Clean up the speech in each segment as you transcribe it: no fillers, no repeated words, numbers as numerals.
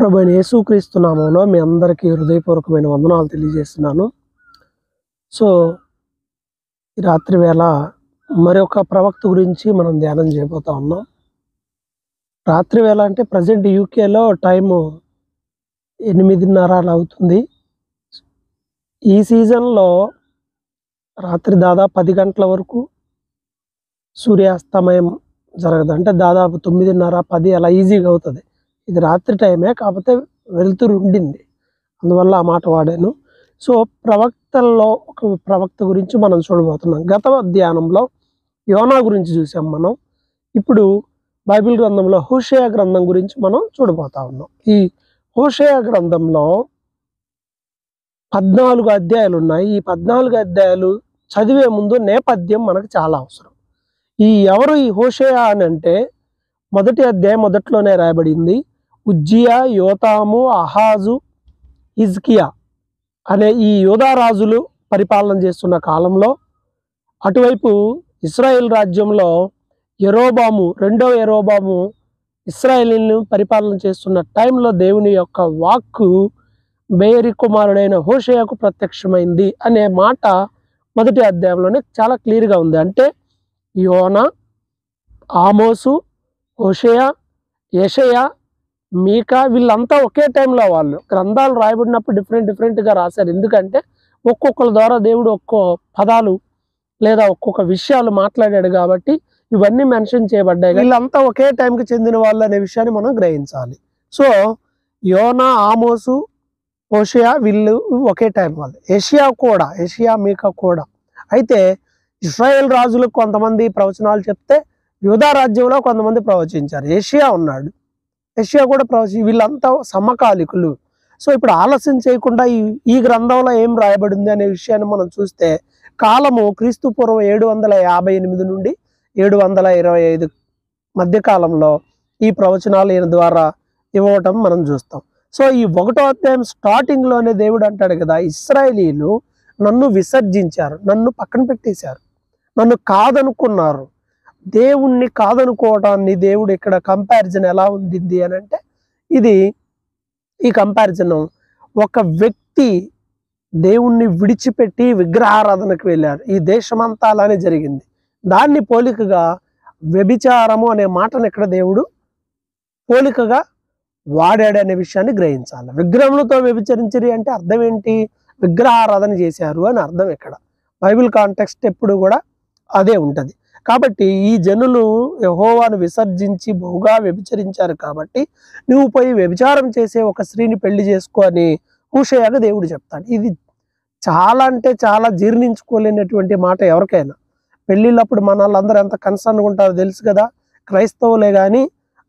ప్రభు అయిన యేసుక్రీస్తు నామంలో మీ అందరికీ హృదయపూర్వకమైన వందనాలు తెలియజేస్తున్నాను. సో ఈ రాత్రి వేళ మరొక ప్రవక్త గురించి మనం ధ్యానం చేయబోతా ఉన్నాం. రాత్రి వేళ అంటే ప్రజెంట్ యూకేలో టైము 8:30 అలా అవుతుంది. ఈ సీజన్లో రాత్రి దాదాపు 10 గంటల వరకు సూర్యాస్తమయం జరగదు. అంటే దాదాపు 9:30, 10 అలా ఈజీగా అవుతుంది. ఇది రాత్రి టైమే, కాకపోతే వెలుతురు ఉండింది, అందువల్ల ఆ మాట వాడాను. సో ప్రవక్తల్లో ఒక ప్రవక్త గురించి మనం చూడబోతున్నాం. గత ధ్యానంలో యోనా గురించి చూసాం మనం. ఇప్పుడు బైబిల్ గ్రంథంలో హోషేయ గ్రంథం గురించి మనం చూడబోతా ఉన్నాం. ఈ హోషేయ గ్రంథంలో 14 అధ్యాయాలు ఉన్నాయి. ఈ 14 అధ్యాయాలు చదివే ముందు నేపథ్యం మనకు చాలా అవసరం. ఎవరు ఈ హోషేయ అని అంటే, మొదటి అధ్యాయం మొదట్లోనే రాయబడింది. ఉజ్జియా, యోతాము, అహాజు, హిజ్కియా అనే ఈ యూదా రాజులు పరిపాలన చేస్తున్న కాలంలో, అటువైపు ఇశ్రాయేల్ రాజ్యంలో రెండవ యెరోబాము ఇశ్రాయేలును పరిపాలన చేస్తున్న టైంలో దేవుని యొక్క వాక్కు బేరి కుమారుడైన హోషేయకు ప్రత్యక్షమైంది అనే మాట మొదటి అధ్యాయంలోనే చాలా క్లియర్గా ఉంది. అంటే యోనా, ఆమోసు, హోషేయ, యెషయా, మీకా వీళ్ళంతా ఒకే టైంలో వాళ్ళు గ్రంథాలు రాయబడినప్పుడు డిఫరెంట్గా రాశారు. ఎందుకంటే ఒక్కొక్కరి ద్వారా దేవుడు ఒక్కో పదాలు లేదా ఒక్కొక్క విషయాలు మాట్లాడాడు కాబట్టి ఇవన్నీ మెన్షన్ చేయబడ్డాయి. వీళ్ళంతా ఒకే టైంకి చెందిన వాళ్ళు అనే విషయాన్ని మనం గ్రహించాలి. సో యోనా, ఆమోసు, హోషేయ వీళ్ళు ఒకే టైం వాళ్ళు. యెషయా, మీకా కూడా. అయితే ఇశ్రాయేల్ రాజులకు కొంతమంది ప్రవచనాలు చెప్తే యూదా రాజ్యంలో కొంతమంది ప్రవచించారు. యెషయా కూడా వీళ్ళంతా సమకాలికులు. సో ఇప్పుడు ఆలస్యం చేయకుండా ఈ గ్రంథంలో ఏం రాయబడింది అనే విషయాన్ని మనం చూస్తే, కాలము క్రీస్తు పూర్వం 758 నుండి 725 మధ్య కాలంలో ఈ ప్రవచనాలు ఈయన ద్వారా ఇవ్వటం మనం చూస్తాం. సో ఈ 1వ అధ్యాయం స్టార్టింగ్లోనే దేవుడు అంటాడు కదా, ఇశ్రాయేలీలు నన్ను విసర్జించారు, నన్ను పక్కన పెట్టేశారు, నన్ను కాదనుకున్నారు. దేవుణ్ణి కాదనుకోవటాన్ని దేవుడు ఇక్కడ కంపారిజన్ ఎలా ఉంది అని అంటే, ఈ కంపారిజన్ ఒక వ్యక్తి దేవుణ్ణి విడిచిపెట్టి విగ్రహారాధనకు వెళ్ళారు. ఈ దేశమంతా అలానే జరిగింది. దాన్ని పోలికగా వ్యభిచారము అనే మాటను ఇక్కడ దేవుడు పోలికగా వాడాడు అనే విషయాన్ని గ్రహించాలి. విగ్రహములతో వ్యభిచరించరి అంటే అర్థం ఏంటి? విగ్రహారాధన చేశారు అని అర్థం. ఇక్కడ బైబిల్ కాంటెక్స్ట్ ఎప్పుడు కూడా అదే ఉంటుంది. కాబట్టి ఈ జనులు యెహోవాను విసర్జించి బహుగా వ్యభిచరించారు కాబట్టి నువ్వు పోయి వ్యభిచారం చేసే ఒక స్త్రీని పెళ్లి చేసుకో అని హోషేయకు దేవుడు చెప్తాడు. ఇది చాలా అంటే చాలా జీర్ణించుకోలేనటువంటి మాట ఎవరికైనా. పెళ్ళిళ్ళప్పుడు మన వాళ్ళందరూ ఎంత కన్సర్న్గా ఉంటారో తెలుసు కదా. క్రైస్తవులే కానీ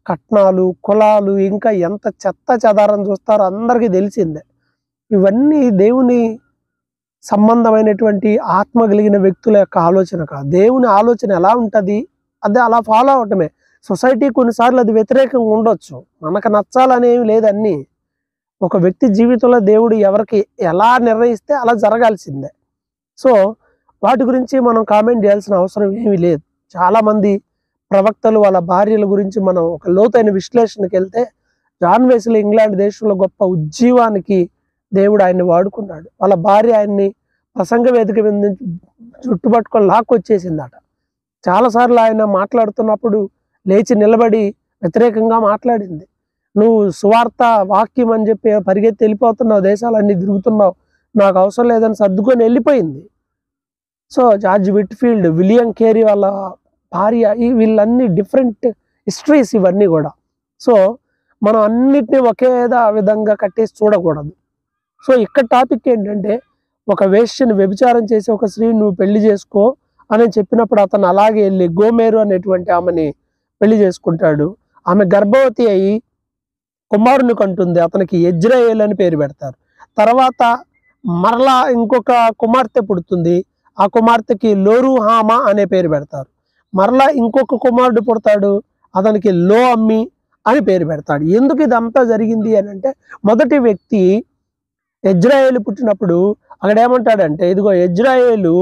కట్నాలు, కులాలు, ఇంకా ఎంత చెత్త చెదారం చూస్తారో అందరికీ తెలిసిందే. ఇవన్నీ దేవుని సంబంధమైనటువంటి ఆత్మ కలిగిన వ్యక్తుల యొక్క ఆలోచన కాదు. దేవుని ఆలోచన ఎలా ఉంటుంది అదే అలా ఫాలో అవటమే. సొసైటీ కొన్నిసార్లు అది వ్యతిరేకంగా ఉండొచ్చు, మనకు నచ్చాలనేవి లేదు. అన్నీ ఒక వ్యక్తి జీవితంలో దేవుడు ఎవరికి ఎలా నిర్ణయిస్తే అలా జరగాల్సిందే. సో వాటి గురించి మనం కామెంట్ చేయాల్సిన అవసరం ఏమీ లేదు. చాలామంది ప్రవక్తలు వాళ్ళ భార్యల గురించి మనం ఒక లోతైన విశ్లేషణకి వెళ్తే, జాన్ వెస్లీ ఇంగ్లాండ్ దేశంలో గొప్ప ఉజ్జీవానికి దేవుడు ఆయన్ని వాడుకున్నాడు. వాళ్ళ భార్య ఆయన్ని ప్రసంగ వేదిక మీద చుట్టుపట్టుకొని లాక్కొచ్చేసిందట. చాలాసార్లు ఆయన మాట్లాడుతున్నప్పుడు లేచి నిలబడి వ్యతిరేకంగా మాట్లాడింది. నువ్వు సువార్త వాక్యం అని చెప్పి పరిగెత్తి వెళ్ళిపోతున్నావు, దేశాలన్నీ తిరుగుతున్నావు, నాకు అవసరం లేదని సర్దుకొని వెళ్ళిపోయింది. So George Whitfield, William Carey వాళ్ళ భార్య, వీళ్ళన్నీ డిఫరెంట్ హిస్టరీస్ ఇవన్నీ కూడా. సో మనం అన్నిటినీ ఒకే విధంగా కట్టేసి చూడకూడదు. సో ఇక్కడ టాపిక్ ఏంటంటే, ఒక వేశ్యను వ్యభిచారం చేసి ఒక స్త్రీని నువ్వు పెళ్లి చేసుకో అని చెప్పినప్పుడు అతను అలాగే వెళ్ళి గోమేరు అనేటువంటి ఆమెని పెళ్లి చేసుకుంటాడు. ఆమె గర్భవతి అయి కుమారుని కంటుంది. అతనికి యెజ్రెయేలు అని పేరు పెడతారు. తర్వాత మరలా ఇంకొక కుమార్తె పుడుతుంది. ఆ కుమార్తెకి లోరుహామా అనే పేరు పెడతారు. మరలా ఇంకొక కుమారుడు పుడతాడు, అతనికి లో అమ్మి అని పేరు పెడతాడు. ఎందుకు ఇదంతా జరిగింది అని అంటే, మొదటి వ్యక్తి యెజ్రెయేలు పుట్టినప్పుడు అక్కడ ఏమంటాడంటే, ఇదిగో యెజ్రెయేలు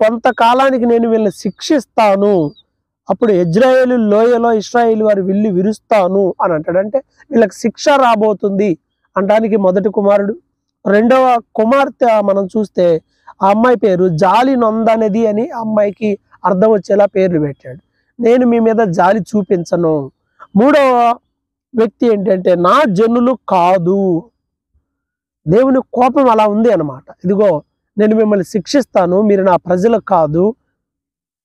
కొంతకాలానికి నేను వీళ్ళని శిక్షిస్తాను, అప్పుడు ఇజ్రాయేలు లోయలో ఇశ్రాయేలు వారి విల్లు విరుస్తాను అని అంటాడు. అంటే వీళ్ళకి శిక్ష రాబోతుంది అనడానికి మొదటి కుమారుడు. రెండవ కుమార్తె మనం చూస్తే ఆ అమ్మాయి పేరు జాలి నొందనది అని అమ్మాయికి అర్థం వచ్చేలా పేర్లు పెట్టాడు. నేను మీ మీద జాలి చూపించను. మూడవ వ్యక్తి ఏంటంటే నా జనులు కాదు. దేవుని కోపం అలా ఉంది అన్నమాట. ఇదిగో నేను మిమ్మల్ని శిక్షిస్తాను, మీరు నా ప్రజలు కాదు,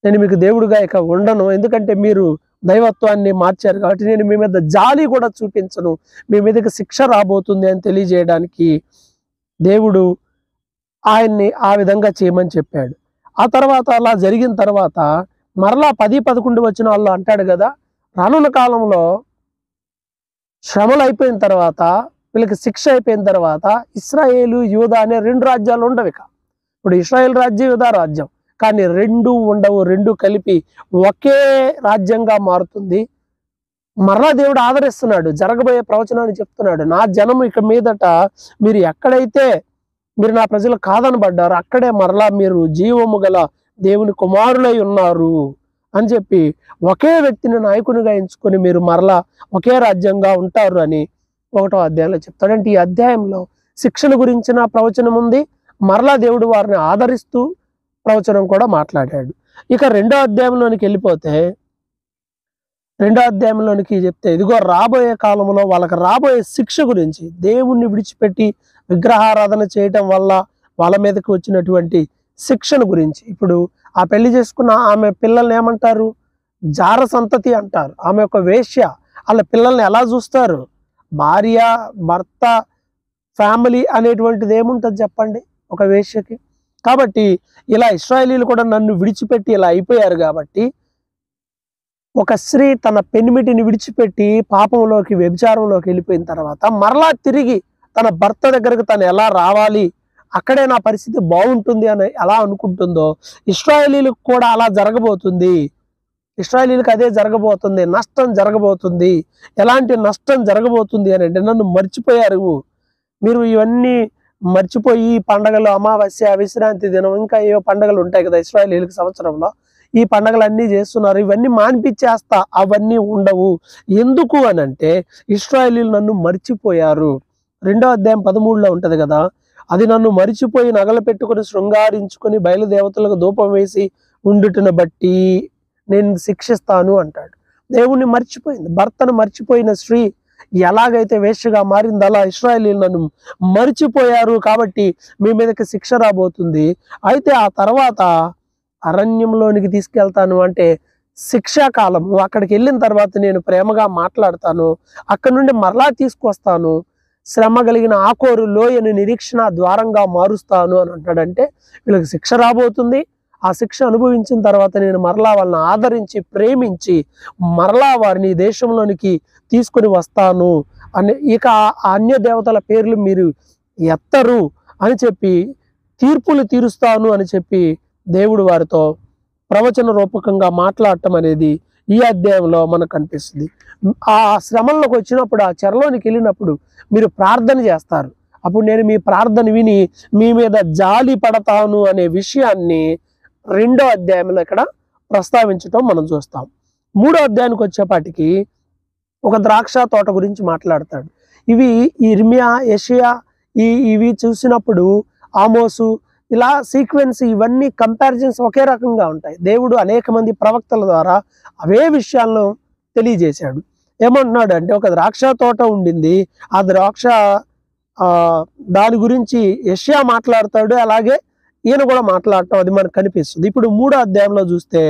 నేను మీకు దేవుడుగా ఇక ఉండను, ఎందుకంటే మీరు దైవత్వాన్ని మార్చారు కాబట్టి నేను మీ మీద జాలి కూడా చూపించను, మీ మీదకి శిక్ష రాబోతుంది అని తెలియజేయడానికి దేవుడు ఆయన్ని ఆ విధంగా చేయమని చెప్పాడు. ఆ తర్వాత అలా జరిగిన తర్వాత మరలా 10-11 వచనాల్లో అంటాడు కదా, రానున్న కాలంలో శ్రమలు అయిపోయిన తర్వాత, వీళ్ళకి శిక్ష అయిపోయిన తర్వాత ఇశ్రాయేలు యూదా అనే 2 రాజ్యాలు ఉండవు ఇక. ఇప్పుడు ఇశ్రాయేల్ రాజ్యం, యూదా రాజ్యం, కానీ 2 ఉండవు. 2 కలిపి ఒకే రాజ్యంగా మారుతుంది. మరలా దేవుడు ఆదరిస్తున్నాడు, జరగబోయే ప్రవచనాన్ని చెప్తున్నాడు. నా జనం ఇక మీదట మీరు ఎక్కడైతే మీరు నా ప్రజలు కాదనబడ్డారు అక్కడే మరలా మీరు జీవము గల దేవుని కుమారులై ఉన్నారు అని చెప్పి ఒకే వ్యక్తిని నాయకునిగా ఎంచుకొని మీరు మరలా ఒకే రాజ్యంగా ఉంటారు అని 1వ అధ్యాయంలో చెప్తాడు. అంటే ఈ అధ్యాయంలో శిక్షణ గురించిన ప్రవచనం ఉంది, మరలా దేవుడు వారిని ఆదరిస్తూ ప్రవచనం కూడా మాట్లాడాడు. ఇక 2వ అధ్యాయంలోనికి వెళ్ళిపోతే 2వ అధ్యాయంలోనికి చెప్తే ఇదిగో రాబోయే కాలంలో వాళ్ళకి రాబోయే శిక్ష గురించి, దేవుణ్ణి విడిచిపెట్టి విగ్రహారాధన చేయటం వల్ల వాళ్ళ మీదకి వచ్చినటువంటి శిక్షణ గురించి. ఇప్పుడు ఆ పెళ్లి చేసుకున్న ఆమె పిల్లల్ని ఏమంటారు? జార సంతతి అంటారు. ఆమె ఒక వేశ్య. వాళ్ళ పిల్లల్ని ఎలా చూస్తారు? భార్య, భర్త, ఫ్యామిలీ అనేటువంటిది ఏముంటుంది చెప్పండి ఒక వేశ్యకి? కాబట్టి ఇలా ఇశ్రాయేలీలు కూడా నన్ను విడిచిపెట్టి ఇలా అయిపోయారు కాబట్టి ఒక స్త్రీ తన పెనిమిటిని విడిచిపెట్టి పాపంలోకి, వ్యభిచారంలోకి వెళ్ళిపోయిన తర్వాత మరలా తిరిగి తన భర్త దగ్గరకు తను ఎలా రావాలి, అక్కడే నా పరిస్థితి బాగుంటుంది అని ఎలా అనుకుంటుందో ఇశ్రాయేలీలకు కూడా అలా జరగబోతుంది. ఇశ్రాయేలీలకు అదే జరగబోతుంది, నష్టం జరగబోతుంది. ఎలాంటి నష్టం జరగబోతుంది అని అంటే, నన్ను మర్చిపోయారు మీరు, ఇవన్నీ మర్చిపోయి పండగలు, అమావాస్య, విశ్రాంతి దినం, ఇంకా ఏవో పండగలు ఉంటాయి కదా ఇశ్రాయేలీలకు సంవత్సరంలో, ఈ పండగలన్నీ చేస్తున్నారు, ఇవన్నీ మాన్పించేస్తా, అవన్నీ ఉండవు. ఎందుకు అని అంటే ఇశ్రాయేలీలు నన్ను మర్చిపోయారు. 2వ అధ్యాయం 13లో ఉంటది కదా, అది నన్ను మరిచిపోయి నగలు పెట్టుకుని శృంగారించుకొని బయలుదేవతలకు ధూపం వేసి ఉండుటను బట్టి నేను శిక్షిస్తాను అంటాడు. దేవుణ్ణి మర్చిపోయింది, భర్తను మర్చిపోయిన స్త్రీ ఎలాగైతే వేశ్యగా మారింది అలా ఇశ్రాయేలీలు నన్ను మర్చిపోయారు కాబట్టి మీ మీదకి శిక్ష రాబోతుంది. అయితే ఆ తర్వాత అరణ్యంలోనికి తీసుకెళ్తాను అంటే శిక్షాకాలము. అక్కడికి వెళ్ళిన తర్వాత నేను ప్రేమగా మాట్లాడతాను, అక్కడి నుండి మరలా తీసుకొస్తాను, శ్రమ కలిగిన ఆకోరు లోయను నిరీక్షణ ద్వారంగా మారుస్తాను అని అంటాడంటే వీళ్ళకి శిక్ష రాబోతుంది. ఆ శిక్ష అనుభవించిన తర్వాత నేను మరలా వాళ్ళని ఆదరించి, ప్రేమించి మరలా వారిని దేశంలోనికి తీసుకొని వస్తాను అని, ఇక అన్య దేవతల పేర్లు మీరు ఎత్తరు అని చెప్పి, తీర్పులు తీరుస్తాను అని చెప్పి దేవుడు వారితో ప్రవచన రూపకంగా మాట్లాడటం అనేది ఈ అధ్యాయంలో మనకు కనిపిస్తుంది. ఆ శ్రమల్లోకి వచ్చినప్పుడు, ఆ చెరలోనికి వెళ్ళినప్పుడు మీరు ప్రార్థన చేస్తారు, అప్పుడు నేను మీ ప్రార్థన విని మీ మీద జాలి పడతాను అనే విషయాన్ని 2వ అధ్యాయంలో ఇక్కడ ప్రస్తావించటం మనం చూస్తాం. 3వ అధ్యాయానికి వచ్చేపాటికి ఒక ద్రాక్ష తోట గురించి మాట్లాడతాడు. ఇవి ఇర్మియా, యెషయా ఇవి చూసినప్పుడు ఆమోసు, ఇలా సీక్వెన్స్, ఇవన్నీ కంపారిజన్స్ ఒకే రకంగా ఉంటాయి. దేవుడు అనేక మంది ప్రవక్తల ద్వారా అవే విషయాలను తెలియజేశాడు. ఏమంటున్నాడు అంటే, ఒక ద్రాక్ష తోట ఉండింది, ఆ ద్రాక్ష దాని గురించి యెషయా మాట్లాడతాడు, అలాగే ఈయన కూడా మాట్లాడటం అది మనకు కనిపిస్తుంది. ఇప్పుడు 3వ అధ్యాయంలో చూస్తే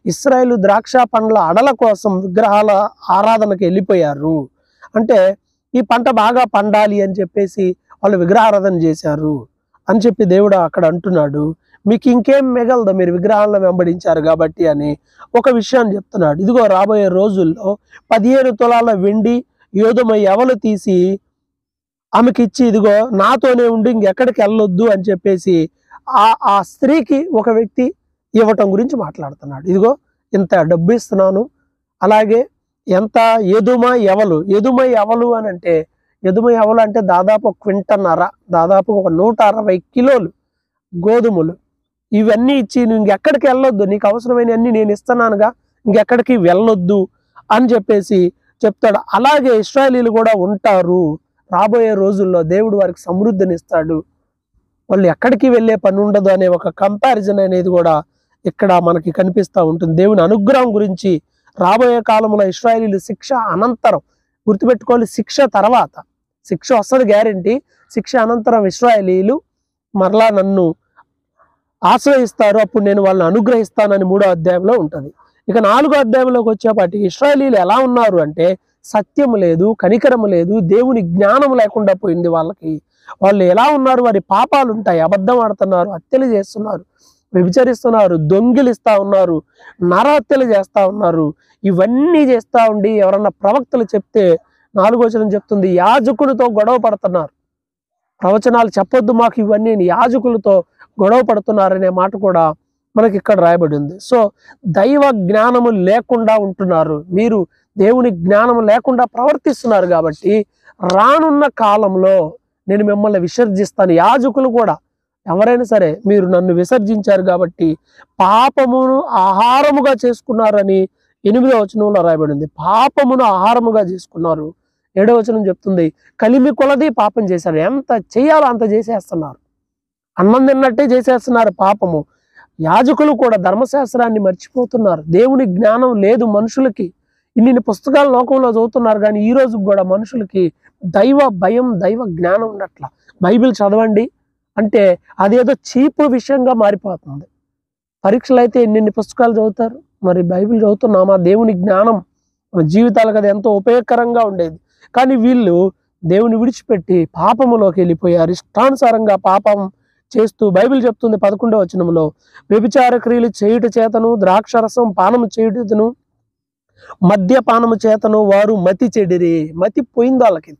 ఇశ్రాయేలు ద్రాక్ష పండ్ల అడల కోసం విగ్రహాల ఆరాధనకి వెళ్ళిపోయారు. అంటే ఈ పంట బాగా పండాలి అని చెప్పేసి వాళ్ళు విగ్రహారాధన చేశారు అని చెప్పి దేవుడు అక్కడ అంటున్నాడు. మీకు ఇంకేం మిగలదు, మీరు విగ్రహాలను వెంబడించారు కాబట్టి అని ఒక విషయాన్ని చెప్తున్నాడు. ఇదిగో రాబోయే రోజుల్లో 15 తులాల వెండి యోధమ ఎవలు తీసి ఆమెకి ఇచ్చి, ఇదిగో నాతోనే ఉండి ఇంకెక్కడికి వెళ్ళొద్దు అని చెప్పేసి ఆ స్త్రీకి ఒక వ్యక్తి ఇవ్వటం గురించి మాట్లాడుతున్నాడు. ఇదిగో ఇంత డబ్బు ఇస్తున్నాను, అలాగే ఎంత ఎదుమ ఎవలు అని అంటే, ఎదుమ ఎవలు అంటే దాదాపు 1.5 క్వింటన్నర, దాదాపు ఒక 160 కిలోలు గోధుమలు, ఇవన్నీ ఇచ్చి నువ్వు ఇంకెక్కడికి వెళ్ళొద్దు, నీకు అవసరమైనవన్నీ నేను ఇస్తున్నానుగా, ఇంకెక్కడికి వెళ్ళొద్దు అని చెప్పేసి చెప్తాడు. అలాగే ఇశ్రాయేలీలు కూడా ఉంటారు. రాబోయే రోజుల్లో దేవుడు వారికి సమృద్ధినిస్తాడు, వాళ్ళు ఎక్కడికి వెళ్ళే పని ఉండదు అనే ఒక కంపారిజన్ అనేది కూడా ఇక్కడ మనకి కనిపిస్తూ ఉంటుంది. దేవుని అనుగ్రహం గురించి రాబోయే కాలంలో ఇశ్రాయేలీలు శిక్ష అనంతరం, గుర్తుపెట్టుకోవాలి, శిక్ష తర్వాత, శిక్ష వస్తుంది గ్యారెంటీ, శిక్ష అనంతరం ఇశ్రాయేలీలు మరలా నన్ను ఆశ్రయిస్తారు, అప్పుడు నేను వాళ్ళని అనుగ్రహిస్తానని 3వ అధ్యాయంలో ఉంటుంది. ఇక 4వ అధ్యాయంలోకి వచ్చేపాటికి ఇశ్రాయేలీలు ఎలా ఉన్నారు అంటే సత్యము లేదు, కనికరము లేదు, దేవుని జ్ఞానం లేకుండా పోయింది వాళ్ళకి. వాళ్ళు ఎలా ఉన్నారు, వారి పాపాలు ఉంటాయి, అబద్ధం ఆడుతున్నారు, హత్యలు చేస్తున్నారు, వ్యభిచరిస్తున్నారు, దొంగిలిస్తా ఉన్నారు, నరహత్యలు చేస్తా ఉన్నారు. ఇవన్నీ చేస్తా ఉండి ఎవరన్నా ప్రవక్తలు చెప్తే 4వ వచనం చెప్తుంది, యాజకులతో గొడవ పడుతున్నారు. ప్రవచనాలు చెప్పొద్దు మాకు ఇవన్నీ, యాజకులతో గొడవ పడుతున్నారనే మాట కూడా మనకి ఇక్కడ రాయబడి ఉంది. సో దైవ జ్ఞానము లేకుండా ఉంటున్నారు, మీరు దేవుని జ్ఞానము లేకుండా ప్రవర్తిస్తున్నారు కాబట్టి రానున్న కాలంలో నేను మిమ్మల్ని విసర్జిస్తాను. యాజకులు కూడా ఎవరైనా సరే మీరు నన్ను విసర్జించారు కాబట్టి పాపమును ఆహారముగా చేసుకున్నారని 8వ వచనంలో రాయబడింది. పాపమును ఆహారముగా చేసుకున్నారు. 7వ వచనం చెప్తుంది, కలిమి కొలది పాపం చేశారు. ఎంత చేయాలో అంత చేసేస్తున్నారు, అన్నం తిన్నట్టే చేసేస్తున్నారు పాపము. యాజకులు కూడా ధర్మశాస్త్రాన్ని మర్చిపోతున్నారు. దేవుని జ్ఞానం లేదు మనుషులకి. ఇన్ని పుస్తకాలు లోకంలో చదువుతున్నారు కానీ ఈ రోజు కూడా మనుషులకి దైవ భయం, దైవ జ్ఞానం ఉండట్ల. బైబిల్ చదవండి అంటే అదేదో చీపు విషయంగా మారిపోతుంది. పరీక్షలు అయితే ఎన్ని పుస్తకాలు చదువుతారు, మరి బైబిల్ చదువుతున్నామా? దేవుని జ్ఞానం మన జీవితాలకు అది ఎంతో ఉపయోగకరంగా ఉండేది. కానీ వీళ్ళు దేవుని విడిచిపెట్టి పాపములోకి వెళ్ళిపోయారు. ఇష్టానుసారంగా పాపం చేస్తూ బైబిల్ చెప్తుంది 11వ వచనంలో, వ్యభిచార క్రియలు చేయుట చేతను, ద్రాక్షరసం పానము చేయుటను, మద్యపానము చేతను వారు మతి చెడిరి. మతి పోయింది వాళ్ళకి,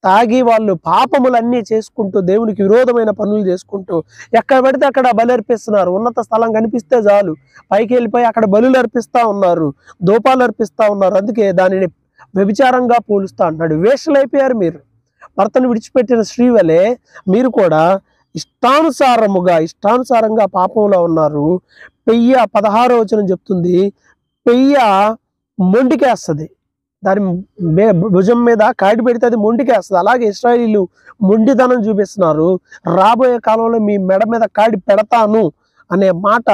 తాగి వాళ్ళు పాపములన్నీ చేసుకుంటూ దేవునికి విరోధమైన పనులు చేసుకుంటూ ఎక్కడ పడితే అక్కడ బలి అర్పిస్తున్నారు. ఉన్నత స్థలం కనిపిస్తే చాలు పైకి వెళ్ళిపోయి అక్కడ బలులు అర్పిస్తూ ఉన్నారు, దూపాలు అర్పిస్తూ ఉన్నారు. అందుకే దానిని వ్యభిచారంగా పోలుస్తా అంటున్నాడు. వేషలైపోయారు మీరు. భర్తను విడిచిపెట్టిన స్త్రీ వలె మీరు కూడా ఇష్టానుసారంగా పాపంలో ఉన్నారు. 16వ వచనం చెప్తుంది, పెయ్య మొండికేస్తుంది, దాని భుజం మీద కాడి పెడితే అది మొండికేస్తుంది. అలాగే ఇశ్రాయేలీలు మొండితనం చూపిస్తున్నారు. రాబోయే కాలంలో మీ మెడ మీద కాడి పెడతాను అనే మాట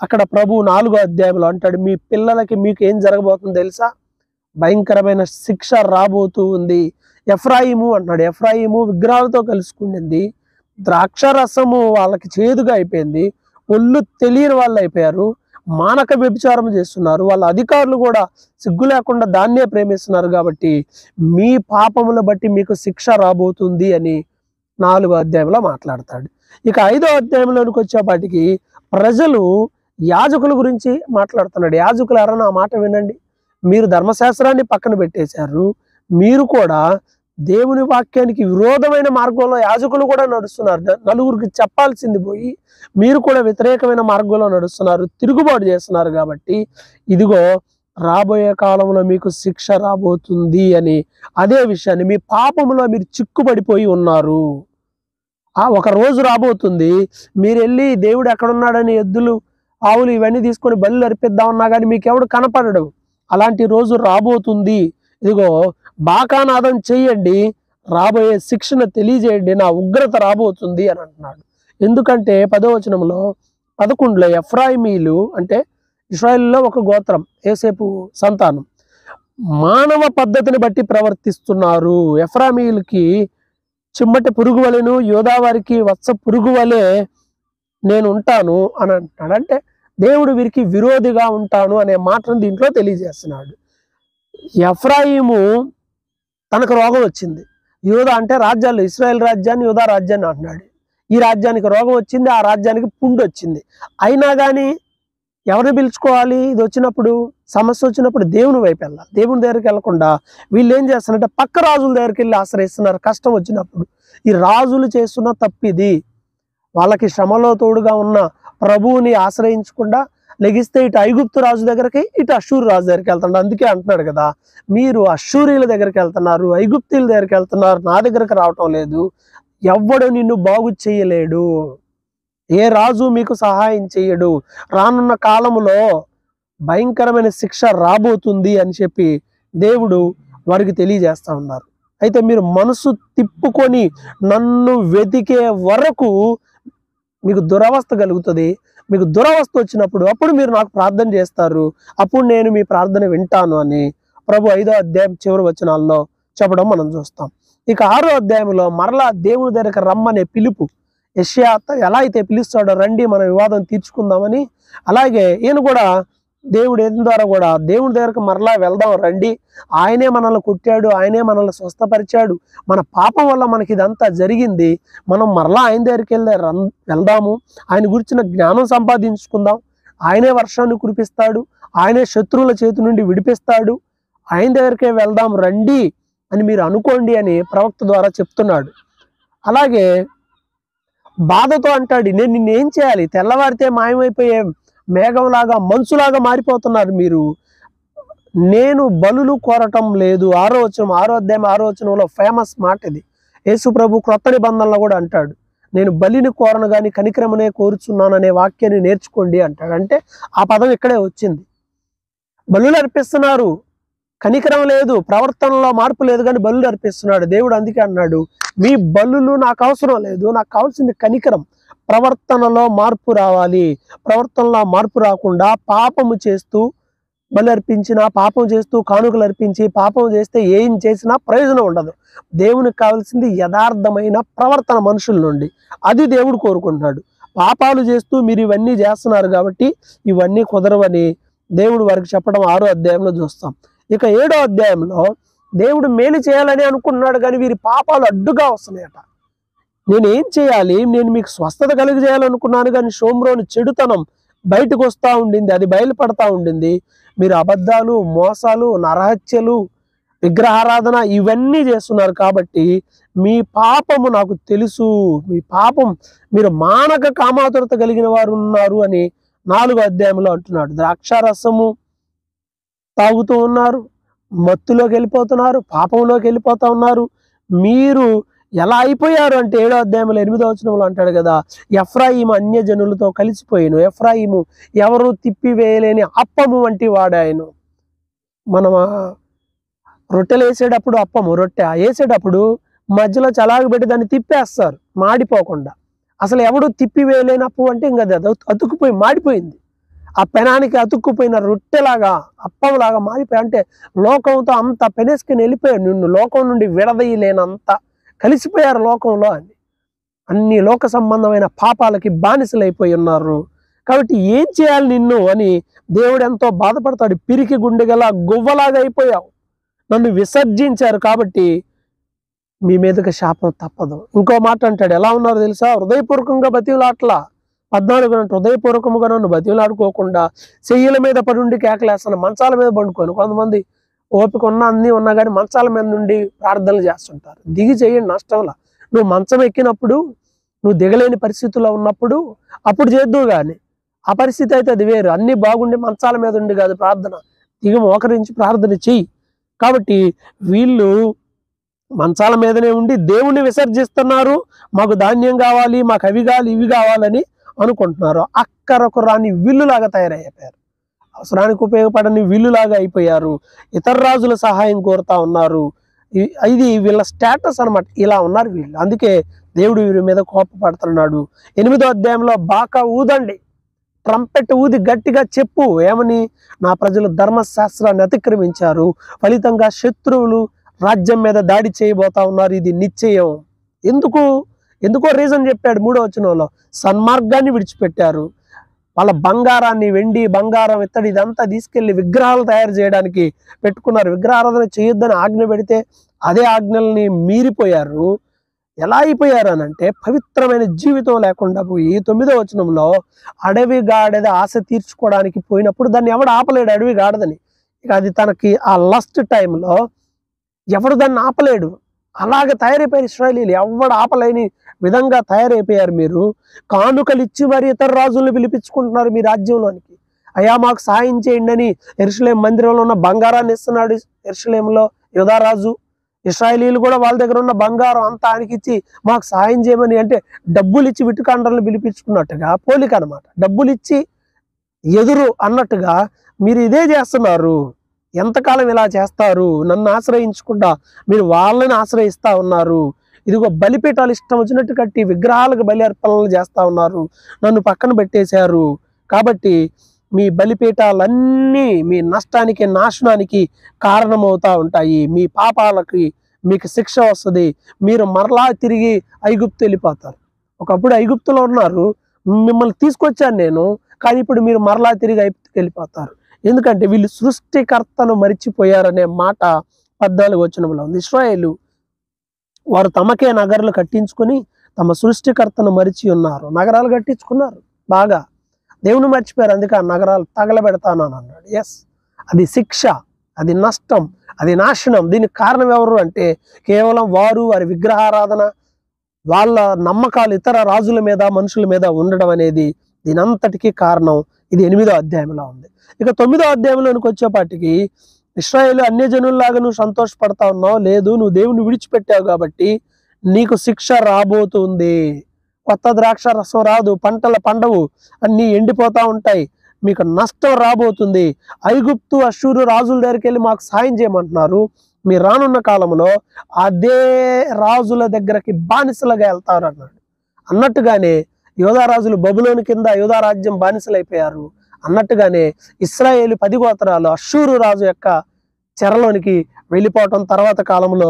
అక్కడ ప్రభు 4వ అధ్యాయంలో అంటాడు. మీ పిల్లలకి మీకు ఏం జరగబోతుందో తెలుసా? భయంకరమైన శిక్ష రాబోతూ ఉంది. ఎఫ్రాయిము అంటున్నాడు. ఎఫ్రాయిము విగ్రహాలతో కలుసుకుండింది, ద్రాక్షరసము వాళ్ళకి చేదుగా అయిపోయింది, ఒళ్ళు తెలియని వాళ్ళు అయిపోయారు, మానక వ్యభిచారం చేస్తున్నారు. వాళ్ళ అధికారులు కూడా సిగ్గు లేకుండా దాన్నే ప్రేమిస్తున్నారు. కాబట్టి మీ పాపముల బట్టి మీకు శిక్ష రాబోతుంది అని 4వ అధ్యాయంలో మాట్లాడతాడు. ఇక 5వ అధ్యాయంలోనికి వచ్చేపాటికి ప్రజలు యాజకుల గురించి మాట్లాడుతున్నాడు. యాజకులారా నా మాట వినండి, మీరు ధర్మశాస్త్రాన్ని పక్కన పెట్టేశారు, మీరు కూడా దేవుని వాక్యానికి విరోధమైన మార్గంలో యాజకులు కూడా నడుస్తున్నారు. నలుగురికి చెప్పాల్సింది పోయి మీరు కూడా వ్యతిరేకమైన మార్గంలో నడుస్తున్నారు, తిరుగుబాటు చేస్తున్నారు. కాబట్టి ఇదిగో రాబోయే కాలంలో మీకు శిక్ష రాబోతుంది అని అదే విషయాన్ని, మీ పాపములో మీరు చిక్కుపడిపోయి ఉన్నారు, ఒక రోజు రాబోతుంది మీరు వెళ్ళి దేవుడు ఎక్కడున్నాడని ఎద్దులు ఆవులు ఇవన్నీ తీసుకొని బలులు అర్పిద్దామన్నా కానీ మీకు ఎవడు కనపడడు. అలాంటి రోజు రాబోతుంది. ఇదిగో బాకానాదం చెయ్యండి, రాబోయే శిక్షను తెలియజేయండి, నా ఉగ్రత రాబోతుంది అని అంటున్నాడు. ఎందుకంటే 10వ వచనంలో 11లో ఎఫ్రాయిమీలు అంటే ఇశ్రాయేలులో ఒక గోత్రం, యోసేపు సంతానం, మానవ పద్ధతిని బట్టి ప్రవర్తిస్తున్నారు. ఎఫ్రాయిమీలకి చిమ్మటి పురుగు వలెను, యోధా వారికి వత్స పురుగు వలె నేను ఉంటాను అని అంటున్నాడు. అంటే దేవుడు వీరికి విరోధిగా ఉంటాను అనే మాటను దీంట్లో తెలియజేస్తున్నాడు. ఎఫ్రాయిము తనకు రోగం వచ్చింది. యోధా అంటే రాజ్యాలు, ఇశ్రాయేల్ రాజ్యాన్ని యోధా రాజ్యాన్ని అంటున్నాడు. ఈ రాజ్యానికి రోగం వచ్చింది, ఆ రాజ్యానికి పుండు వచ్చింది. అయినా కానీ ఎవరిని పిలుచుకోవాలి? ఇది వచ్చినప్పుడు, సమస్య వచ్చినప్పుడు దేవుని వైపు వెళ్ళాలి. దేవుని దగ్గరికి వెళ్ళకుండా వీళ్ళు ఏం చేస్తారంటే పక్క రాజుల దగ్గరికి వెళ్ళి ఆశ్రయిస్తున్నారు కష్టం వచ్చినప్పుడు. ఈ రాజులు చేస్తున్న తప్పిది. వాళ్ళకి శ్రమలో తోడుగా ఉన్న ప్రభువుని ఆశ్రయించకుండా లెగిస్తే ఇటు ఐగుప్తు రాజు దగ్గరికి, ఇటు అష్షూరు రాజు దగ్గరికి వెళ్తున్నాడు. అందుకే అంటున్నాడు కదా, మీరు అష్షూరీల దగ్గరికి వెళ్తున్నారు, ఐగుప్తీల దగ్గరికి వెళ్తున్నారు, నా దగ్గరకు రావటం లేదు. ఎవ్వడు నిన్ను బాగు చేయలేడు, ఏ రాజు మీకు సహాయం చేయడు. రానున్న కాలంలో భయంకరమైన శిక్ష రాబోతుంది అని చెప్పి దేవుడు వారికి తెలియజేస్తా ఉన్నారు. అయితే మీరు మనసు తిప్పుకొని నన్ను వెతికే వరకు మీకు దురవస్థ కలుగుతుంది. మీకు దురవస్థ వచ్చినప్పుడు అప్పుడు మీరు నాకు ప్రార్థన చేస్తారు, అప్పుడు నేను మీ ప్రార్థన వింటాను అని ప్రభు 5వ అధ్యాయం చివరి వచనాల్లో చెప్పడం మనం చూస్తాం. ఇక 6వ అధ్యాయంలో మరలా దేవుని దగ్గరికి రమ్మనే పిలుపు. యెషయా ఎలా అయితే పిలుస్తాడో, రండి మన వివాదం తీర్చుకుందామని, అలాగే ఈయన కూడా దేవుడు ద్వారా కూడా దేవుని దగ్గరకు మరలా వెళ్దాం రండి, ఆయనే మనల్ని కొట్టాడు, ఆయనే మనల్ని స్వస్థపరిచాడు, మన పాపం వల్ల మనకి ఇదంతా జరిగింది, మనం మరలా ఆయన దగ్గరికి వెళ్దాము, ఆయన గురించిన జ్ఞానం సంపాదించుకుందాం, ఆయనే వర్షాన్ని కురిపిస్తాడు, ఆయనే శత్రువుల చేతి నుండి విడిపిస్తాడు, ఆయన దగ్గరికే వెళ్దాం రండి అని మీరు అనుకోండి అని ప్రవక్త ద్వారా చెప్తున్నాడు. అలాగే బాధతో అంటాడు, నేను నిన్నేం చేయాలి, తెల్లవారితే మాయమైపోయే మేఘంలాగా మంచులాగా మారిపోతున్నారు మీరు, నేను బలులు కోరటం లేదు. 6వ వచనం 6వ అధ్యాయం 6వ వచనంలో ఫేమస్ మాట ఇది. యేసు ప్రభు క్రొత్త నిబంధనలో కూడా అంటాడు, నేను బలిని కోరను కానీ కనికరమనే కోరుచున్నాను అనే వాక్యాన్ని నేర్చుకోండి అంటాడు. అంటే ఆ పదం ఇక్కడే వచ్చింది. బలులు అర్పిస్తున్నారు, కనికరం లేదు, ప్రవర్తనలో మార్పు లేదు, కానీ బలులు అర్పిస్తున్నాడు దేవుడు. అందుకే అన్నాడు, మీ బలులు నాకు అవసరం లేదు, నాకు కావాల్సింది కనికరం, ప్రవర్తనలో మార్పు రావాలి. ప్రవర్తనలో మార్పు రాకుండా పాపము చేస్తూ బలి అర్పించినా, పాపం చేస్తూ కానుకలు అర్పించి పాపం చేస్తే ఏం చేసినా ప్రయోజనం ఉండదు. దేవునికి కావాల్సింది యథార్థమైన ప్రవర్తన మనుషుల నుండి, అది దేవుడు కోరుకుంటున్నాడు. పాపాలు చేస్తూ మీరు ఇవన్నీ చేస్తున్నారు కాబట్టి ఇవన్నీ కుదరవని దేవుడు వారికి చెప్పడం 6వ అధ్యాయంలో చూస్తాం. ఇక 7వ అధ్యాయంలో దేవుడు మేలు చేయాలని అనుకుంటున్నాడు, కానీ వీరి పాపాలు అడ్డుగా వస్తున్నాయట. నేనేం చేయాలి, నేను మీకు స్వస్థత కలిగజేయాలనుకున్నాను, కానీ షోమ్రోను చెడుతనం బయటకు వస్తూ ఉండింది, అది బయలుపడతా ఉండింది. మీరు అబద్ధాలు, మోసాలు, నరహత్యలు, విగ్రహారాధన ఇవన్నీ చేస్తున్నారు కాబట్టి మీ పాపము నాకు తెలుసు, మీ పాపం, మీరు మానక కామాతురత కలిగిన వారు ఉన్నారు అని 4వ అధ్యాయంలో అంటున్నాడు. ద్రాక్షారసము తాగుతూ ఉన్నారు, మత్తులోకి వెళ్ళిపోతున్నారు, పాపంలోకి వెళ్ళిపోతూ ఉన్నారు. మీరు ఎలా అయిపోయారు అంటే 7వ అధ్యాయంలో 8వ వచనంలో అంటాడు కదా, ఎఫ్రాయిము అన్యజనులతో కలిసిపోయాను, ఎఫ్రాయిము ఎవరు తిప్పివేయలేని అప్పము వంటి వాడాయను. మనం రొట్టెలు వేసేటప్పుడు అప్పము రొట్టె వేసేటప్పుడు మధ్యలో చలాగబెట్టి దాన్ని తిప్పేస్తారు మాడిపోకుండా. అసలు ఎవడు తిప్పివేయలేని అప్పు అంటే ఇంకా అది అతుక్కుపోయి మాడిపోయింది. ఆ పెనానికి అతుక్కుపోయిన రొట్టెలాగా అప్పంలాగా మారిపోయి, అంటే లోకంతో అంత పెనేసుకుని వెళ్ళిపోయారు, నిన్ను లోకం నుండి విడదీయలేనంత కలిసిపోయారు లోకంలో అని. అన్ని లోక సంబంధమైన పాపాలకి బానిసలైపోయి ఉన్నారు. కాబట్టి ఏం చేయాలి నిన్ను అని దేవుడు ఎంతో బాధపడతాడు. పిరికి గుండెగల గువ్వలాగా అయిపోయావు, నన్ను విసర్జించారు కాబట్టి మీ మీదకి శాపం తప్పదు. ఇంకో మాట అంటాడు, ఎలా ఉన్నారో తెలుసా, హృదయపూర్వకంగా బతిలాట్లా 14 హృదయపూర్వకంగా నన్ను బతిలాడుకోకుండా చెయ్యిల మీద పడుండి కేకలేస్తాను, మంచాల మీద పండుకొని. కొంతమంది ఓపిక ఉన్నా అన్నీ ఉన్నా కానీ మంచాల మీద నుండి ప్రార్థనలు చేస్తుంటారు. దిగి చేయండి, నష్టంలా. నువ్వు మంచం ఎక్కినప్పుడు, నువ్వు దిగలేని పరిస్థితుల్లో ఉన్నప్పుడు అప్పుడు చేద్దువు కానీ, ఆ పరిస్థితి అయితే అది వేరు. అన్నీ బాగుండి మంచాల మీద ఉండి కాదు ప్రార్థన, దిగి మోకరించి ప్రార్థన చెయ్యి. కాబట్టి వీళ్ళు మంచాల మీదనే ఉండి దేవుణ్ణి విసర్జిస్తున్నారు. మాకు ధాన్యం కావాలి, మాకు అవి కావాలి, ఇవి కావాలని అనుకుంటున్నారు. అక్కరకు రాని విల్లులాగా తయారైపోయారు, అవసరానికి ఉపయోగపడని విల్లులాగా అయిపోయారు. ఇతర రాజుల సహాయం కోరుతా ఉన్నారు. ఇది వీళ్ళ స్టేటస్ అన్నమాట, ఇలా ఉన్నారు వీళ్ళు. అందుకే దేవుడు వీరి మీద కోపపడుతున్నాడు. 8వ అధ్యాయంలో బాకా ఊదండి, ట్రంపెట్ ఊది గట్టిగా చెప్పు, ఏమని, నా ప్రజలు ధర్మశాస్త్రాన్ని అతిక్రమించారు, ఫలితంగా శత్రువులు రాజ్యం మీద దాడి చేయబోతా ఉన్నారు, ఇది నిశ్చయం. ఎందుకో రీజన్ చెప్పాడు 3వ వచనంలో. సన్మార్గాన్ని విడిచిపెట్టారు, వాళ్ళ బంగారాన్ని, వెండి బంగారం ఇత్తడి ఇదంతా తీసుకెళ్లి విగ్రహాలు తయారు చేయడానికి పెట్టుకున్నారు. విగ్రహారాధన చేయొద్దని ఆజ్ఞ పెడితే అదే ఆజ్ఞల్ని మీరిపోయారు. ఎలా అయిపోయారు అని అంటే, పవిత్రమైన జీవితం లేకుండా పోయి 9వ వచనంలో అడవి గాడిద ఆశ తీర్చుకోవడానికి పోయినప్పుడు దాన్ని ఎవడు ఆపలేడు, అడవి గాడిదని. ఇక అది తనకి ఆ లస్ట్ టైంలో ఎవడు దాన్ని ఆపలేడు. అలాగే తయారైపోయారు ఇశ్రాయేలీయులు, ఎవడు ఆపలేని విధంగా తయారైపోయారు. మీరు కానుకలు ఇచ్చి మరి ఇతర రాజులను పిలిపించుకుంటున్నారు మీ రాజ్యంలోనికి. అయ్యా మాకు సాయం చేయండి అని యెరూషలేము మందిరంలో ఉన్న బంగారాన్ని ఇస్తున్నాడు యెరూషలేములో యూదారాజు. ఇశ్రాయేలీయులు కూడా వాళ్ళ దగ్గర ఉన్న బంగారం అంతా ఆయనకి ఇచ్చి మాకు సాయం చేయమని, అంటే డబ్బులు ఇచ్చి విటుకాండ్రలను పిలిపించుకున్నట్టుగా పోలిక అనమాట. డబ్బులు ఇచ్చి ఎదురు అన్నట్టుగా మీరు ఇదే చేస్తున్నారు. ఎంతకాలం ఇలా చేస్తారు? నన్ను ఆశ్రయించకుండా మీరు వాళ్ళని ఆశ్రయిస్తా ఉన్నారు. ఇదిగో బలిపీఠాలు ఇష్టం వచ్చినట్టు కట్టి విగ్రహాలకు బలి అర్పణలు చేస్తా ఉన్నారు. నన్ను పక్కన పెట్టేశారు. కాబట్టి మీ బలిపీఠాలన్నీ మీ నష్టానికి, నాశనానికి కారణమవుతా ఉంటాయి. మీ పాపాలకి మీకు శిక్ష వస్తుంది. మీరు మరలా తిరిగి ఐగుప్తు వెళ్ళిపోతారు. ఒకప్పుడు ఐగుప్తులో ఉన్నారు, మిమ్మల్ని తీసుకొచ్చాను నేను, కానీ ఇప్పుడు మీరు మరలా తిరిగి ఐగుప్తుకి వెళ్ళిపోతారు. ఎందుకంటే వీళ్ళు సృష్టికర్తను మరిచిపోయారనే మాట 14వ వచనంలో ఉంది. ఇశ్రాయేలు వారు తమకే నగరాలు కట్టించుకొని తమ సృష్టికర్తను మరిచి ఉన్నారు. నగరాలు కట్టించుకున్నారు బాగా, దేవుని మర్చిపోయారు. అందుకే ఆ నగరాలు తగలబెడతాను అన్నాడు. ఎస్, అది శిక్ష, అది నష్టం, అది నాశనం. దీనికి కారణం ఎవరు అంటే కేవలం వారు, వారి విగ్రహారాధన, వాళ్ళ నమ్మకాలు ఇతర రాజుల మీద, మనుషుల మీద ఉండడం అనేది దీని అంతటికీ కారణం. ఇది 8వ అధ్యాయంలో ఉంది. ఇక 9వ అధ్యాయంలోనికి వచ్చేపాటికి ఇశ్రాయేలు అన్య జనుల్లాగా నువ్వు సంతోషపడతా ఉన్నావు, లేదు నువ్వు దేవుని విడిచిపెట్టావు కాబట్టి నీకు శిక్ష రాబోతుంది. కొత్త ద్రాక్ష రసం రాదు, పంటల పండవు, అన్నీ ఎండిపోతా ఉంటాయి, మీకు నష్టం రాబోతుంది. ఐగుప్తు, అష్షూరు రాజుల దగ్గరికి వెళ్ళి మాకు సాయం చేయమంటున్నారు. మీరు రానున్న కాలంలో అదే రాజుల దగ్గరకి బానిసలుగా వెళ్తారు అన్నాడు. అన్నట్టుగానే యోధా రాజులు బబులోని కింద యోధా రాజ్యం బానిసలైపోయారు. అన్నట్టుగానే ఇశ్రాయేలు 10 గోత్రాలు అష్షూరు రాజు యొక్క చెరలోనికి వెళ్ళిపోవటం తర్వాత కాలంలో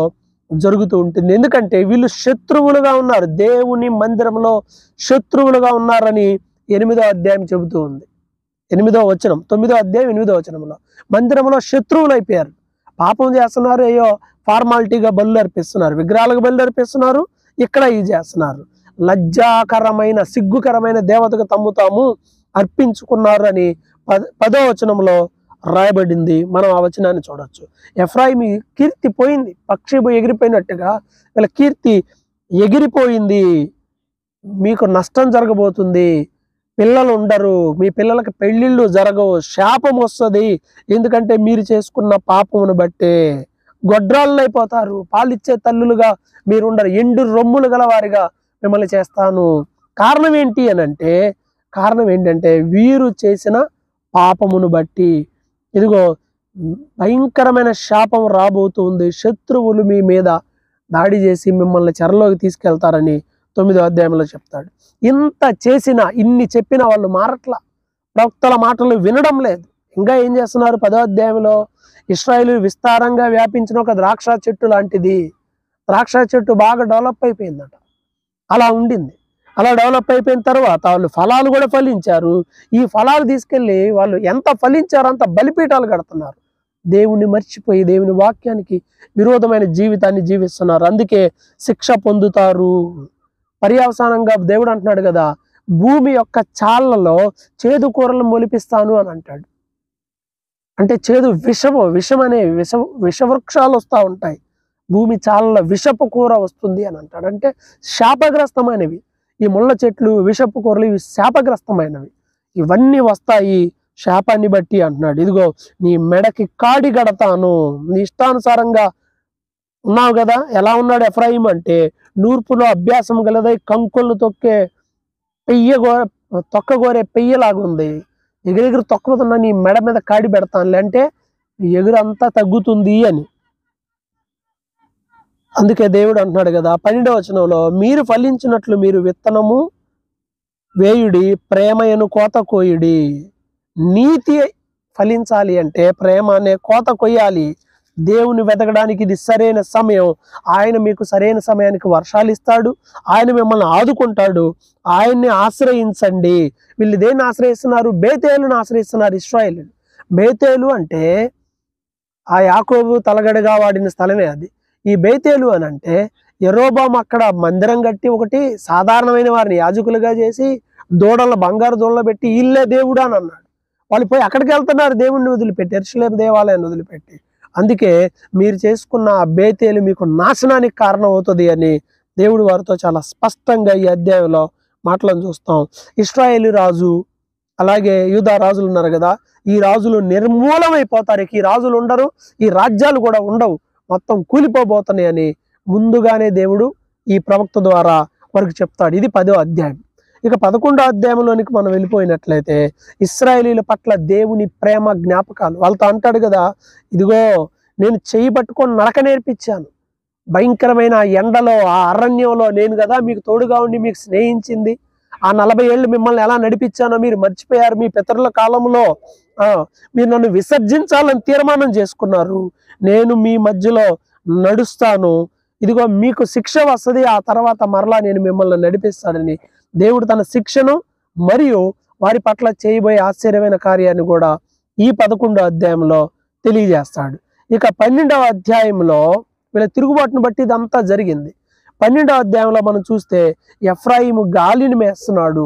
జరుగుతూ ఉంటుంది. ఎందుకంటే వీళ్ళు శత్రువులుగా ఉన్నారు, దేవుని మందిరంలో శత్రువులుగా ఉన్నారని 8వ అధ్యాయం చెబుతూ ఉంది. 8వ వచనం, 9వ అధ్యాయం 8వ వచనంలో మందిరంలో శత్రువులు అయిపోయారు. పాపం చేస్తున్నారు, అయ్యో ఫార్మాలిటీగా బలులు అర్పిస్తున్నారు, విగ్రహాలకు బలులు అర్పిస్తున్నారు, ఇక్కడ ఇది చేస్తున్నారు. లజ్జాకరమైన, సిగ్గుకరమైన దేవతకు తమ్ము తాము అర్పించుకున్నారు అని 10వ వచనంలో రాయబడింది. మనం ఆ వచనాన్ని చూడొచ్చు. ఎఫ్రాయిము కీర్తి పోయింది, పక్షి ఎగిరిపోయినట్టుగా వీళ్ళ కీర్తి ఎగిరిపోయింది. మీకు నష్టం జరగబోతుంది, పిల్లలు ఉండరు, మీ పిల్లలకి పెళ్ళిళ్ళు జరగవు, శాపం వస్తుంది. ఎందుకంటే మీరు చేసుకున్న పాపమును బట్టే గొడ్రాళ్ళు అయిపోతారు, పాలిచ్చే తల్లులుగా మీరు ఉండరు, ఎండు రొమ్ములు గల వారిగా మిమ్మల్ని చేస్తాను. కారణం ఏంటి అని అంటే, కారణం ఏంటంటే వీరు చేసిన పాపమును బట్టి ఇదిగో భయంకరమైన శాపం రాబోతుంది. శత్రువులు మీ మీద దాడి చేసి మిమ్మల్ని చెరలోకి తీసుకెళ్తారని 9వ అధ్యాయంలో చెప్తాడు. ఇంత చేసినా, ఇన్ని చెప్పినా వాళ్ళు మారట్లా, ప్రవక్తల మాటలు వినడం లేదు. ఇంకా ఏం చేస్తున్నారు? 10వ అధ్యాయంలో ఇశ్రాయేలు విస్తారంగా వ్యాపించిన ఒక ద్రాక్ష చెట్టు లాంటిది. ద్రాక్ష చెట్టు బాగా డెవలప్ అయిపోయిందట. అలా ఉండింది. అలా డెవలప్ అయిపోయిన తర్వాత వాళ్ళు ఫలాలు కూడా ఫలించారు. ఈ ఫలాలు తీసుకెళ్ళి వాళ్ళు ఎంత ఫలించారో అంత బలిపీఠాలు కడుతున్నారు. దేవుని మర్చిపోయి దేవుని వాక్యానికి విరోధమైన జీవితాన్ని జీవిస్తున్నారు. అందుకే శిక్ష పొందుతారు. పర్యవసానంగా దేవుడు అంటున్నాడు కదా, భూమి యొక్క చాళ్లలో చేదు కూరలు మొలిపిస్తాను అని అంటాడు. అంటే చేదు విషం అనే విషవృక్షాలు వస్తూ ఉంటాయి. భూమి చాళ్లలో విషపు కూర వస్తుంది అని అంటాడు. అంటే శాపగ్రస్తమైనవి ఈ ముళ్ళ చెట్లు, విషపు కూరలు, ఇవి శాపగ్రస్తమైనవి. ఇవన్నీ వస్తాయి శాపాన్ని బట్టి అంటున్నాడు. ఇదిగో నీ మెడకి కాడి కడతాను. నీ ఇష్టానుసారంగా ఉన్నావు కదా. ఎలా ఉన్నాడు ఎఫ్రాయిం అంటే, నూర్పులో అభ్యాసం గలదై కంకులను తొక్కగోరే పెయ్యలాగుంది. ఎగిరెగిరి తొక్కుతున్నా నీ మెడ మీద కాడి పెడతానులే అంటే ఎగురంతా తగ్గుతుంది అని. అందుకే దేవుడు అంటున్నాడు కదా 12వ వచనంలో, మీరు ఫలించినట్లు మీరు విత్తనము వేయుడి, ప్రేమయను కోత కోయుడి. నీతి ఫలించాలి అంటే ప్రేమ అనే కోత కొయ్యాలి. దేవుని వెతకడానికి ఇది సరైన సమయం. ఆయన మీకు సరైన సమయానికి వర్షాలు ఇస్తాడు, ఆయన మిమ్మల్ని ఆదుకుంటాడు. ఆయన్ని ఆశ్రయించండి. వీళ్ళు దేన్ని ఆశ్రయిస్తున్నారు? బేతేలును ఆశ్రయిస్తున్నారు ఇశ్రాయేలు. బేతేలు అంటే ఆ యాకోబు తలగడగా వాడిన స్థలమే అది. ఈ బేతేలు అని అంటే యెరోబాము అక్కడ మందిరం కట్టి ఒకటి సాధారణమైన వారిని యాజకులుగా చేసి బంగారు దూడలు పెట్టి ఇల్లే దేవుడు అని అన్నాడు. వాళ్ళు పోయి అక్కడికి వెళ్తున్నారు, దేవుణ్ణి వదిలిపెట్టి, యెరూషలేము దేవాలయాన్ని వదిలిపెట్టి. అందుకే మీరు చేసుకున్న ఆ బేతేలు మీకు నాశనానికి కారణం అవుతుంది అని దేవుడు వారితో చాలా స్పష్టంగా ఈ అధ్యాయంలో మాటలను చూస్తాం. ఇశ్రాయేలు రాజు అలాగే యూదా రాజులు ఉన్నారు కదా, ఈ రాజులు నిర్మూలమైపోతారు. ఈ రాజులు ఉండరు, ఈ రాజ్యాలు కూడా ఉండవు, మొత్తం కూలిపోబోతున్నాయి అని ముందుగానే దేవుడు ఈ ప్రవక్త ద్వారా వారికి చెప్తాడు. ఇది 10వ అధ్యాయం. ఇక 11వ అధ్యాయంలోనికి మనం వెళ్ళిపోయినట్లయితే ఇశ్రాయేలీల పట్ల దేవుని ప్రేమ జ్ఞాపకాలు. వాళ్ళతో అంటాడు కదా, ఇదిగో నేను చెయ్యి పట్టుకొని నడక నేర్పించాను, భయంకరమైన ఆ ఎండలో ఆ అరణ్యంలో నేను కదా మీకు తోడుగా ఉండి మీకు స్నేహించింది, ఆ 40 ఏళ్ళు మిమ్మల్ని ఎలా నడిపించానో మీరు మర్చిపోయారు. మీ పితరుల కాలంలో మీరు నన్ను విసర్జించాలని తీర్మానం చేసుకున్నారు. నేను మీ మధ్యలో నడుస్తాను, ఇదిగో మీకు శిక్ష వస్తుంది, ఆ తర్వాత మరలా నేను మిమ్మల్ని నడిపిస్తానని దేవుడు తన శిక్షను మరియు వారి పట్ల చేయబోయే ఆశ్చర్యమైన కార్యాన్ని కూడా ఈ 11వ అధ్యాయంలో తెలియజేస్తాడు. ఇక 12వ అధ్యాయంలో వీళ్ళ తిరుగుబాటును బట్టి ఇదంతా జరిగింది. 12వ అధ్యాయంలో మనం చూస్తే ఎఫ్రాయిము గాలిని మేస్తున్నాడు,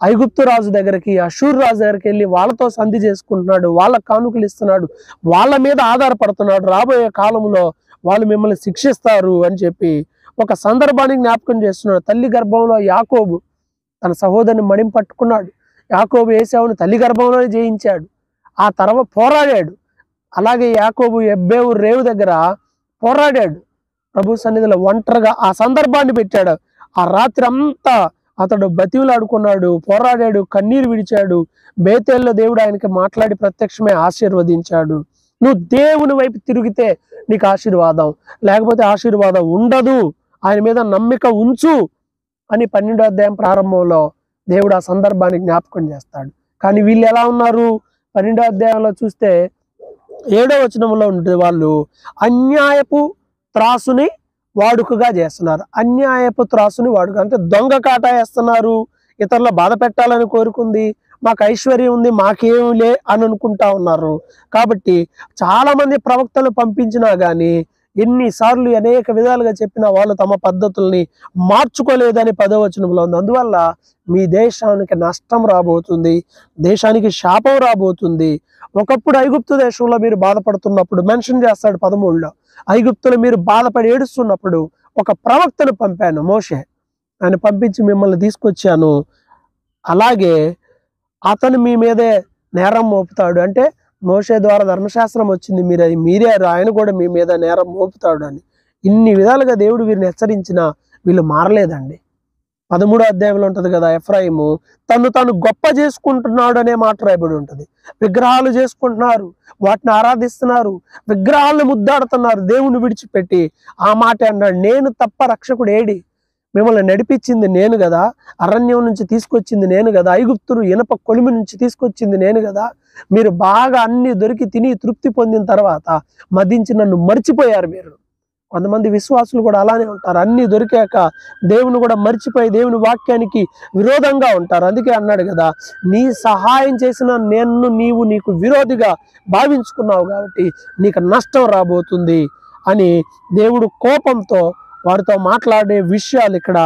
ఐగుప్తు రాజు దగ్గరికి, అషూరు రాజు దగ్గరికి వెళ్ళి వాళ్ళతో సంధి చేసుకుంటున్నాడు, వాళ్ళ కానుకలు ఇస్తున్నాడు, వాళ్ళ మీద ఆధారపడుతున్నాడు. రాబోయే కాలంలో వాళ్ళు మిమ్మల్ని శిక్షిస్తారు అని చెప్పి ఒక సందర్భాన్ని జ్ఞాపకం చేస్తున్నాడు. తల్లి గర్భంలో యాకోబు తన సహోదరుని మడిం పట్టుకున్నాడు. యాకోబు ఏశావుని తల్లి గర్భంలోనే జయించాడు, ఆ తర్వాత పోరాడాడు. అలాగే యాకోబు ఎబ్బేవు రేవు దగ్గర పోరాడాడు, ప్రభు సన్నిధిలో ఒంటరిగా ఆ సందర్భాన్ని పెట్టాడు. ఆ రాత్రి అంతా అతడు బతివులాడుకున్నాడు, పోరాడాడు, కన్నీరు విడిచాడు. బేతేల్లో దేవుడు ఆయనకి మాట్లాడి ప్రత్యక్షమే ఆశీర్వదించాడు. నువ్వు దేవుని వైపు తిరిగితే నీకు ఆశీర్వాదం, లేకపోతే ఆశీర్వాదం ఉండదు, ఆయన మీద నమ్మిక ఉంచు అని 12వ అధ్యాయం ప్రారంభంలో దేవుడు ఆ సందర్భాన్ని జ్ఞాపకం చేస్తాడు. కానీ వీళ్ళు ఎలా ఉన్నారు? 12వ అధ్యాయంలో చూస్తే 7వ వచనంలో ఉంటుంది, వాళ్ళు అన్యాయపు త్రాసుని వాడుకగా చేస్తున్నారు. అన్యాయపు త్రాసుని వాడుక అంటే దొంగ కాటా వేస్తున్నారు. ఇతరుల బాధ పెట్టాలని కోరుకుంది, మాకు ఐశ్వర్యం ఉంది మాకేమిలే అని అనుకుంటా ఉన్నారు. కాబట్టి చాలా మంది ప్రవక్తలు పంపించినా కానీ ఎన్నిసార్లు అనేక విధాలుగా చెప్పినా వాళ్ళు తమ పద్ధతుల్ని మార్చుకోలేదని 10వ వచనంలో ఉంది. అందువల్ల మీ దేశానికి నష్టం రాబోతుంది, దేశానికి శాపం రాబోతుంది. ఒకప్పుడు ఐగుప్తు దేశంలో మీరు బాధపడుతున్నప్పుడు మెన్షన్ చేస్తాడు 13లో, ఐగుప్తులో మీరు బాధపడి ఏడుస్తున్నప్పుడు ఒక ప్రవక్తను పంపాను, మోషే, ఆయన పంపించి మిమ్మల్ని తీసుకొచ్చాను, అలాగే అతను మీ మీదే నేరం మోపుతాడు. అంటే మోషే ద్వారా ధర్మశాస్త్రం వచ్చింది, మీరు అది మీరారు, ఆయన కూడా మీ మీద నేరం మోపుతాడు అని ఇన్ని విధాలుగా దేవుడు వీరిని హెచ్చరించినా వీళ్ళు మారలేదండి. 13వ అధ్యాయంలో ఉంటుంది కదా, ఎఫ్రాయిము తను గొప్ప చేసుకుంటున్నాడు అనే మాట రాయబడి ఉంటుంది. విగ్రహాలు చేసుకుంటున్నారు, వాటిని ఆరాధిస్తున్నారు, విగ్రహాలను ముద్దాడుతున్నారు దేవుని విడిచిపెట్టి. ఆ మాట అన్నాడు, నేను తప్ప రక్షకుడు ఏడి? మిమ్మల్ని నడిపించింది నేను కదా, అరణ్యం నుంచి తీసుకొచ్చింది నేను కదా, ఐగుప్తును ఇనప కొలిమి నుంచి తీసుకొచ్చింది నేను కదా. మీరు బాగా అన్ని దొరికి తిని తృప్తి పొందిన తర్వాత మదించి నన్ను మర్చిపోయారు. మీరు కొంతమంది విశ్వాసులు కూడా అలానే ఉంటారు, అన్ని దొరికాక దేవుని కూడా మర్చిపోయి దేవుని వాక్యానికి విరోధంగా ఉంటారు. అందుకే అన్నాడు కదా, నీ సహాయం చేసిన నీవు నీకు విరోధిగా భావించుకున్నావు కాబట్టి నీకు నష్టం రాబోతుంది అని దేవుడు కోపంతో వారితో మాట్లాడే విషయాలు ఇక్కడ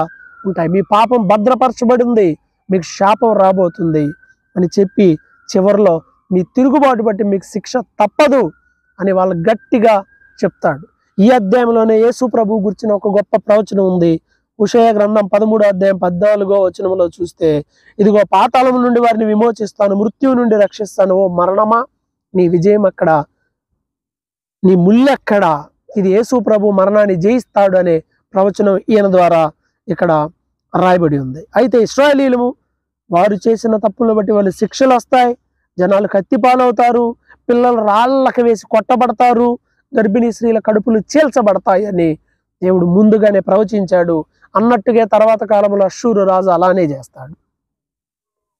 ఉంటాయి. మీ పాపం భద్రపరచబడింది, మీకు శాపం రాబోతుంది అని చెప్పి చివరిలో మీ తిరుగుబాటు బట్టి మీకు శిక్ష తప్పదు అని వాళ్ళు గట్టిగా చెప్తాడు. ఈ అధ్యాయంలోనే యేసు ప్రభు గురించిన ఒక గొప్ప ప్రవచనం ఉంది. హోషేయ గ్రంథం 13వ అధ్యాయం 14వ వచనంలో చూస్తే, ఇదిగో పాతాళం నుండి వారిని విమోచిస్తాను, మృత్యువు నుండి రక్షిస్తాను, ఓ మరణమా నీ విజయం ఎక్కడ, నీ ముల్లెక్కడ? ఇది యేసు ప్రభు మరణాన్ని జయిస్తాడు అనే ప్రవచనం ఈయన ద్వారా ఇక్కడ రాయబడి ఉంది. అయితే ఇశ్రాయేలీయులు వారు చేసిన తప్పులను బట్టి వాళ్ళు శిక్షలు వస్తాయి, జనాలు కత్తిపాలవుతారు, పిల్లలు రాళ్ళకి వేసి కొట్టబడతారు, గర్భిణీ స్త్రీల కడుపులు చీల్చబడతాయి అని దేవుడు ముందుగానే ప్రవచించాడు. అన్నట్టుగా తర్వాత కాలంలో అష్షూరు రాజు అలానే చేస్తాడు.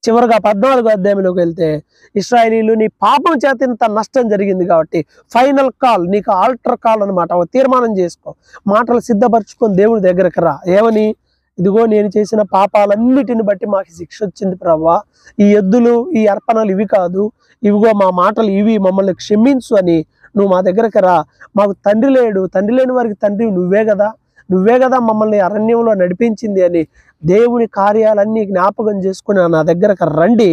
చివరిగా 14వ అధ్యాయంలోకి వెళ్తే, ఇశ్రాయేలీయులు నీ పాపం చేత ఇంత నష్టం జరిగింది కాబట్టి ఫైనల్ కాల్, నీకు ఆల్టర్ కాల్ అనమాట, తీర్మానం చేసుకో, మాటలు సిద్ధపరచుకొని దేవుడి దగ్గరకు రా. ఏమని? ఇదిగో నేను చేసిన పాపాలన్నిటిని బట్టి మాకు శిక్ష వచ్చింది ప్రభువా, ఈ ఎద్దులు ఈ అర్పణలు ఇవి కాదు, ఇవిగో మా మాటలు ఇవి, మమ్మల్ని క్షమించు అని నువ్వు మా దగ్గరకు రా. మాకు తండ్రి లేడు, తండ్రి లేని వారికి తండ్రి నువ్వే కదా మమ్మల్ని అరణ్యంలో నడిపించింది అని దేవుని కార్యాలన్నీ జ్ఞాపకం చేసుకుని నా దగ్గరకు రండి,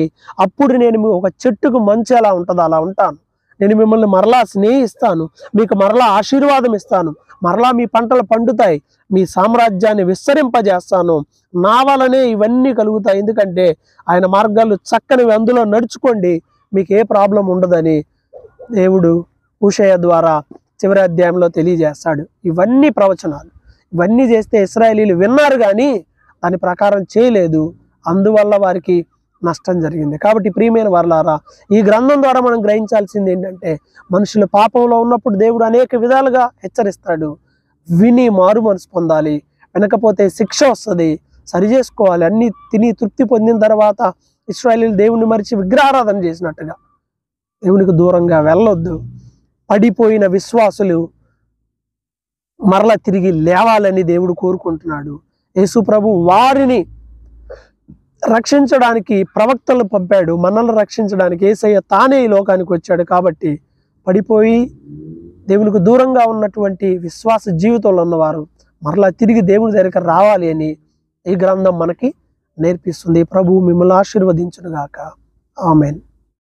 అప్పుడు నేను ఒక చెట్టుకు మంచి ఎలా ఉంటుందో అలా ఉంటాను, నేను మిమ్మల్ని మరలా స్నేహిస్తాను, మీకు మరలా ఆశీర్వాదం ఇస్తాను, మరలా మీ పంటలు పండుతాయి, మీ సామ్రాజ్యాన్ని విస్తరింపజేస్తాను, నా వలనే ఇవన్నీ కలుగుతాయి, ఎందుకంటే ఆయన మార్గాలు చక్కనివి, అందులో నడుచుకోండి, మీకు ఏ ప్రాబ్లం ఉండదని దేవుడు హోషేయ ద్వారా చివరి అధ్యాయంలో తెలియజేస్తాడు. ఇవన్నీ ప్రవచనాలు, ఇవన్నీ చేస్తే ఇశ్రాయేలీయులు విన్నారు కానీ దాని ప్రకారం చేయలేదు. అందువల్ల వారికి నష్టం జరిగింది. కాబట్టి ప్రియమైన వారలారా, ఈ గ్రంథం ద్వారా మనం గ్రహించాల్సింది ఏంటంటే, మనుషులు పాపంలో ఉన్నప్పుడు దేవుడు అనేక విధాలుగా హెచ్చరిస్తాడు. విని మారు మనసు పొందాలి, వినకపోతే శిక్ష వస్తుంది, సరి చేసుకోవాలి. అన్ని తిని తృప్తి పొందిన తర్వాత ఇశ్రాయేలీయులు దేవుని మరిచి విగ్రహారాధన చేసినట్టుగా దేవునికి దూరంగా వెళ్ళొద్దు. పడిపోయిన విశ్వాసులు మరలా తిరిగి లేవాలని దేవుడు కోరుకుంటున్నాడు. యేసు ప్రభు వారిని రక్షించడానికి ప్రవక్తలను పంపాడు, మనల్ని రక్షించడానికి యేసయ్య తానే ఈ లోకానికి వచ్చాడు. కాబట్టి పడిపోయి దేవునికి దూరంగా ఉన్నటువంటి విశ్వాస జీవితంలో ఉన్నవారు మరలా తిరిగి దేవుని దగ్గరికి రావాలి అని ఈ గ్రంథం మనకి నేర్పిస్తుంది. ప్రభువు మిమ్మల్ని ఆశీర్వదించును గాక. ఆమేన్.